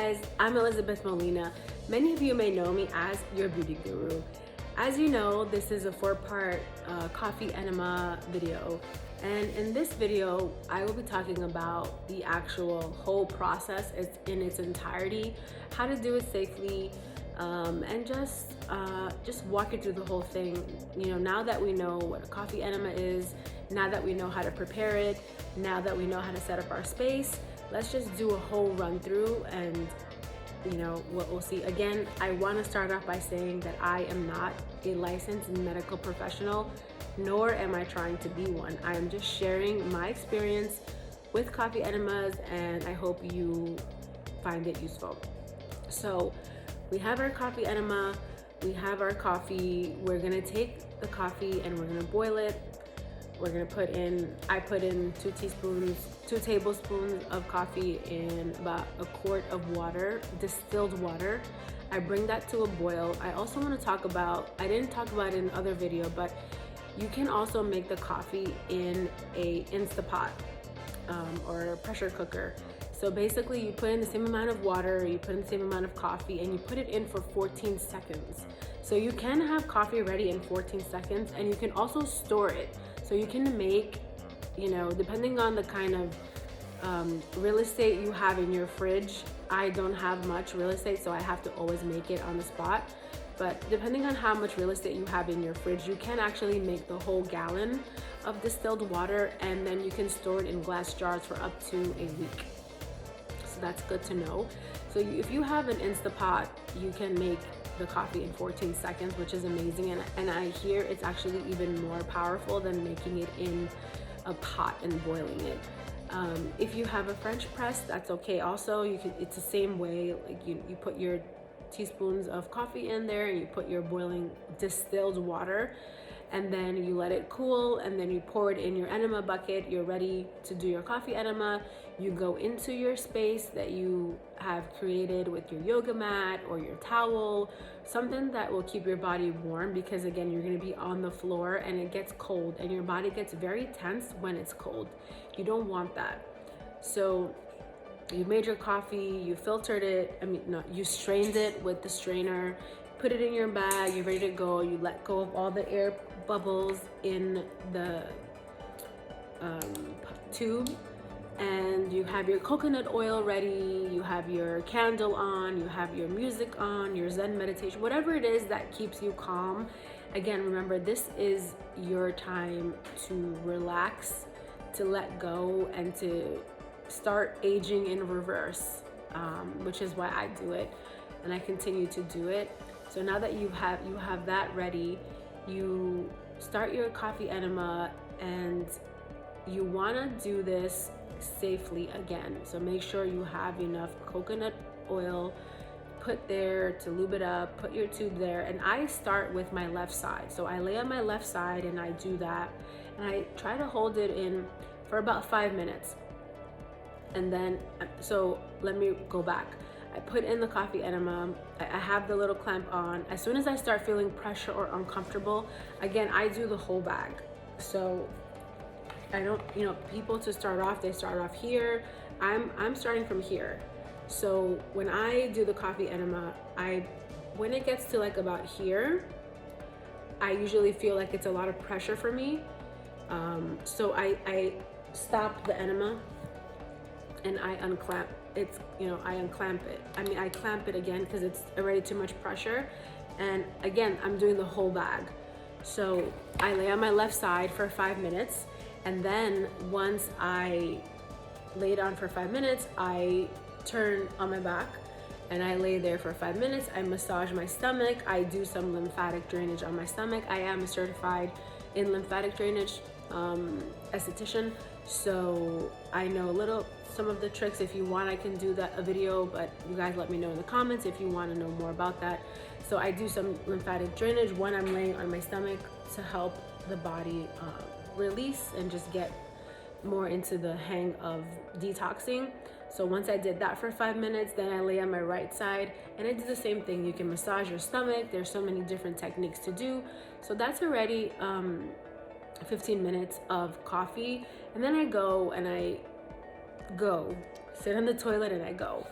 guys, I'm Elizabeth Molina. Many of you may know me as your beauty guru. As you know, this is a 4-part coffee enema video. And in this video, I will be talking about the actual whole process in its entirety, how to do it safely, and just walk you through the whole thing. You know, now that we know what a coffee enema is, now that we know how to prepare it, now that we know how to set up our space, let's just do a whole run through and you know what we'll see. Again, I want to start off by saying that I am not a licensed medical professional, nor am I trying to be one. I am just sharing my experience with coffee enemas, and I hope you find it useful. So we have our coffee enema, we have our coffee. We're gonna take the coffee and we're gonna boil it. We're gonna I put in 2 tablespoons of coffee in about a quart of water, distilled water. I bring that to a boil. I also want to talk about, I didn't talk about it in other video, but you can also make the coffee in a Instapot or a pressure cooker. So basically you put in the same amount of water, you put in the same amount of coffee, and you put it in for 14 seconds. So you can have coffee ready in 14 seconds, and you can also store it. So you can make, you know, depending on the kind of real estate you have in your fridge. I don't have much real estate, so I have to always make it on the spot. But depending on how much real estate you have in your fridge, you can actually make the whole gallon of distilled water, and then you can store it in glass jars for up to a week. So that's good to know. So if you have an Instapot, you can make the coffee in 14 seconds, which is amazing. And I hear it's actually even more powerful than making it in a pot and boiling it. If you have a French press, that's okay. Also, it's the same way. Like you put your teaspoons of coffee in there, and you put your boiling distilled water, and then you let it cool, and then you pour it in your enema bucket. You're ready to do your coffee enema. You go into your space that you have created with your yoga mat or your towel, something that will keep your body warm, because again, you're going to be on the floor and it gets cold, and your body gets very tense when it's cold. You don't want that. So you made your coffee, you filtered it, you strained it with the strainer, put it in your bag, you're ready to go. You let go of all the air bubbles in the tube, and you have your coconut oil ready, you have your candle on, you have your music on, your Zen meditation, whatever it is that keeps you calm. Again, remember, this is your time to relax, to let go, and to start aging in reverse, which is why I do it, and I continue to do it. So now that you have that ready, you start your coffee enema, and you want to do this safely again. So make sure you have enough coconut oil put there to lube it up. Put your tube there, and I start with my left side. So I lay on my left side and I do that, and I try to hold it in for about 5 minutes. And then, so let me go back. I put in the coffee enema, I have the little clamp on. As soon as I start feeling pressure or uncomfortable, again, I do the whole bag. So I don't, you know, people to start off, they start off here. I'm starting from here. So when I do the coffee enema, when it gets to like about here, I usually feel like it's a lot of pressure for me. So I stop the enema and I unclamp. I unclamp it. I clamp it again because it's already too much pressure. And again, I'm doing the whole bag. So I lay on my left side for 5 minutes. And then once I lay it on for 5 minutes, I turn on my back and I lay there for 5 minutes. I massage my stomach. I do some lymphatic drainage on my stomach. I am certified in lymphatic drainage esthetician, so I know some of the tricks. If you want, I can do a video, but you guys let me know in the comments if you want to know more about that. So I do some lymphatic drainage when I'm laying on my stomach to help the body release and just get more into the hang of detoxing. So once I did that for 5 minutes, then I lay on my right side and I do the same thing. You can massage your stomach. There's so many different techniques to do. So that's already 15 minutes of coffee. And then I go sit on the toilet and I go.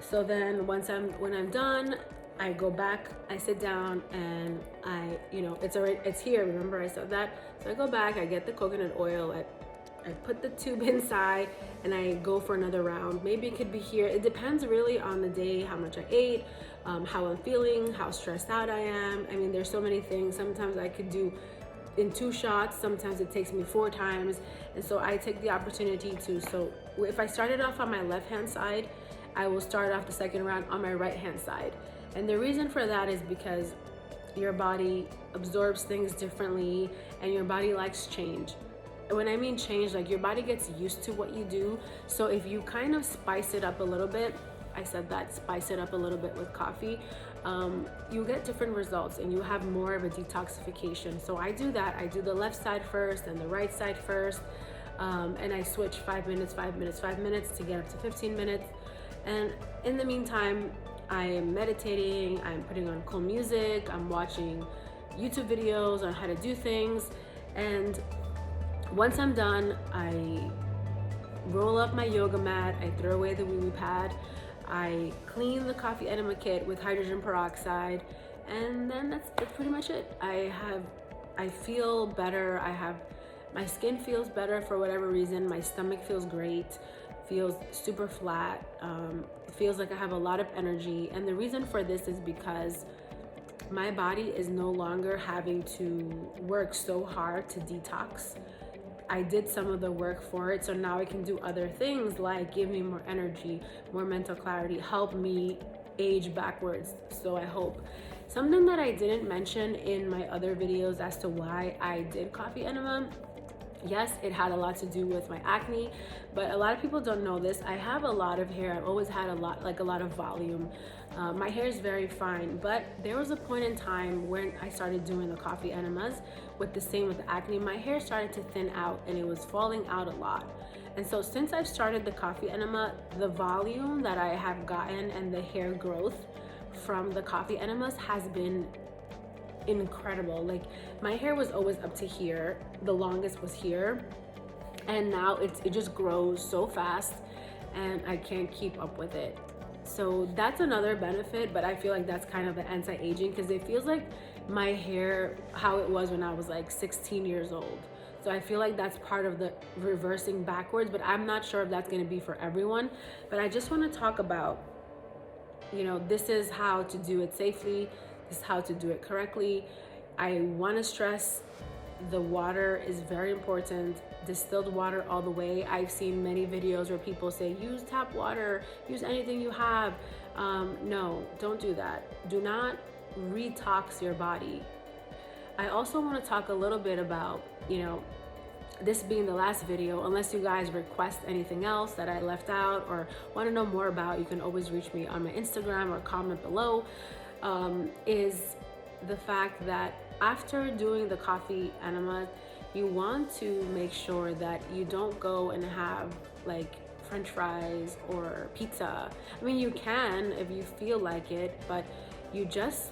So then when I'm done, I go back, I sit down, and it's here. Remember I said that? So I go back, I get the coconut oil, I put the tube inside, and I go for another round. Maybe it could be here. It depends really on the day, how much I ate, how I'm feeling, how stressed out I am. I mean, there's so many things. Sometimes I could do in 2 shots, sometimes it takes me 4 times. And so I take the opportunity to, so if I started off on my left hand side, I will start off the second round on my right hand side. And the reason for that is because your body absorbs things differently and your body likes change. When I mean change, like your body gets used to what you do. So if you kind of spice it up a little bit, I said that, spice it up a little bit with coffee, you get different results and you have more of a detoxification. So I do that. I do the left side first and the right side first. And I switch 5 minutes, 5 minutes, 5 minutes to get up to 15 minutes. And in the meantime, I am meditating, I'm putting on cool music, I'm watching YouTube videos on how to do things. And once I'm done, I roll up my yoga mat, I throw away the wee-wee pad, I clean the coffee enema kit with hydrogen peroxide, and then that's pretty much it. I feel better, my skin feels better for whatever reason, my stomach feels great, feels super flat, feels like I have a lot of energy. And the reason for this is because my body is no longer having to work so hard to detox. I did some of the work for it, so now I can do other things like give me more energy, more mental clarity, help me age backwards, so I hope. Something that I didn't mention in my other videos as to why I did coffee enema, yes, it had a lot to do with my acne, but a lot of people don't know this. I have a lot of hair. I've always had a lot of volume. My hair is very fine, but there was a point in time when I started doing the coffee enemas with the acne. My hair started to thin out and it was falling out a lot. And so since I've started the coffee enema, the volume that I have gotten and the hair growth from the coffee enemas has been incredible. Like my hair was always up to here, the longest was here, and now it just grows so fast and I can't keep up with it. So that's another benefit, but I feel like that's kind of the anti-aging, because it feels like my hair how it was when I was like 16 years old. So I feel like that's part of the reversing backwards, but I'm not sure if that's going to be for everyone. But I just want to talk about, this is how to do it safely. This is how to do it correctly. I want to stress the water is very important. Distilled water all the way. I've seen many videos where people say use tap water, use anything you have. No, don't do that. Do not retox your body. I also want to talk a little bit about, this being the last video, unless you guys request anything else that I left out or want to know more about, you can always reach me on my Instagram or comment below, is the fact that after doing the coffee enema, you want to make sure that you don't go and have like French fries or pizza. I mean, you can if you feel like it, but you just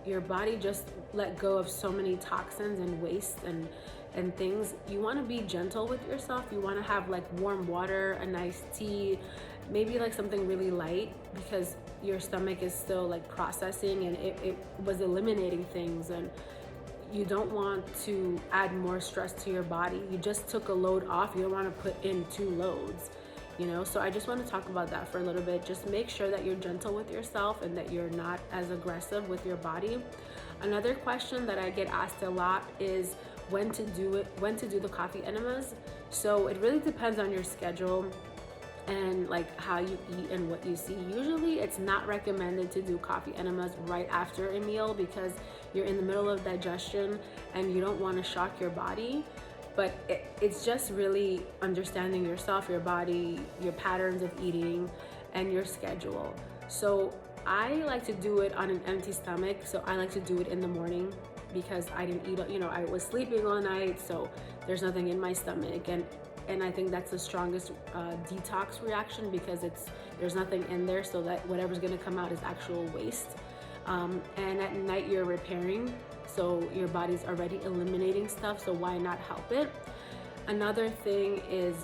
your body just let go of so many toxins and waste and things. You want to be gentle with yourself. You want to have like warm water, a nice tea, maybe like something really light, because your stomach is still like processing and it was eliminating things, and you don't want to add more stress to your body. You just took a load off. You don't want to put in 2 loads, So I just want to talk about that for a little bit. Just make sure that you're gentle with yourself and that you're not as aggressive with your body. Another question that I get asked a lot is when to do the coffee enemas. So it really depends on your schedule and like how you eat and what you see. Usually it's not recommended to do coffee enemas right after a meal because you're in the middle of digestion and you don't want to shock your body. But it's just really understanding yourself, your body, your patterns of eating, and your schedule. So I like to do it on an empty stomach. So I like to do it in the morning because I didn't eat, I was sleeping all night, so there's nothing in my stomach. And I think that's the strongest detox reaction because there's nothing in there, so that whatever's gonna come out is actual waste. And at night you're repairing, so your body's already eliminating stuff, so why not help it? Another thing is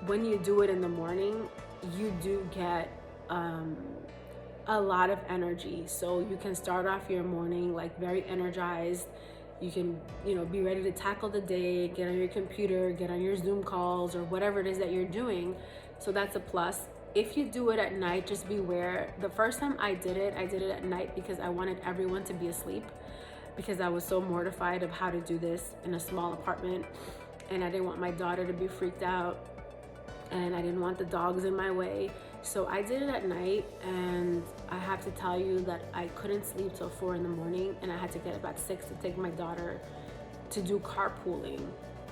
when you do it in the morning, you do get a lot of energy. So you can start off your morning like very energized. You can, be ready to tackle the day, get on your computer, get on your Zoom calls or whatever it is that you're doing. So that's a plus. If you do it at night, just beware. The first time I did it at night because I wanted everyone to be asleep, because I was so mortified of how to do this in a small apartment, and I didn't want my daughter to be freaked out, and I didn't want the dogs in my way. So I did it at night, and I have to tell you that I couldn't sleep till 4 in the morning, and I had to get up at 6 to take my daughter to do carpooling.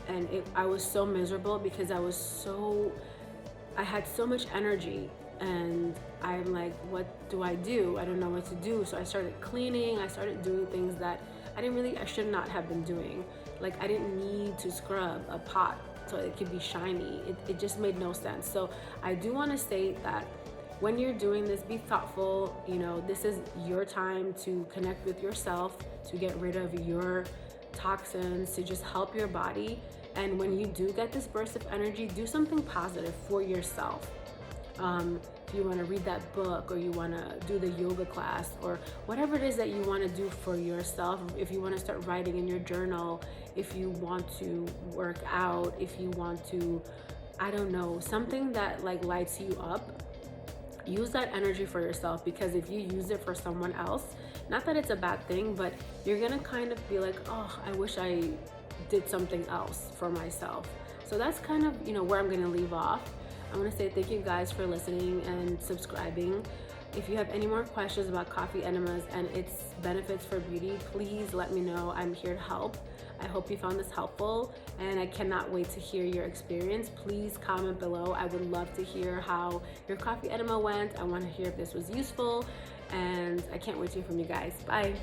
And I was so miserable because I had so much energy, and I'm like, what do? I don't know what to do. So I started cleaning, I started doing things that I should not have been doing. Like, I didn't need to scrub a pot so it could be shiny. It just made no sense. So I do want to state that when you're doing this, be thoughtful. This is your time to connect with yourself, to get rid of your toxins, to just help your body. And when you do get this burst of energy, do something positive for yourself. If you want to read that book, or you want to do the yoga class, or whatever it is that you want to do for yourself, if you want to start writing in your journal, if you want to work out, if you want to, I don't know, something that like lights you up, use that energy for yourself. Because if you use it for someone else, not that it's a bad thing, but you're gonna kind of be like, oh, I wish I did something else for myself. So that's kind of where I'm gonna leave off. I want to say thank you guys for listening and subscribing. If you have any more questions about coffee enemas and its benefits for beauty, please let me know. I'm here to help. I hope you found this helpful, and I cannot wait to hear your experience. Please comment below. I would love to hear how your coffee enema went. I want to hear if this was useful, and I can't wait to hear from you guys. Bye.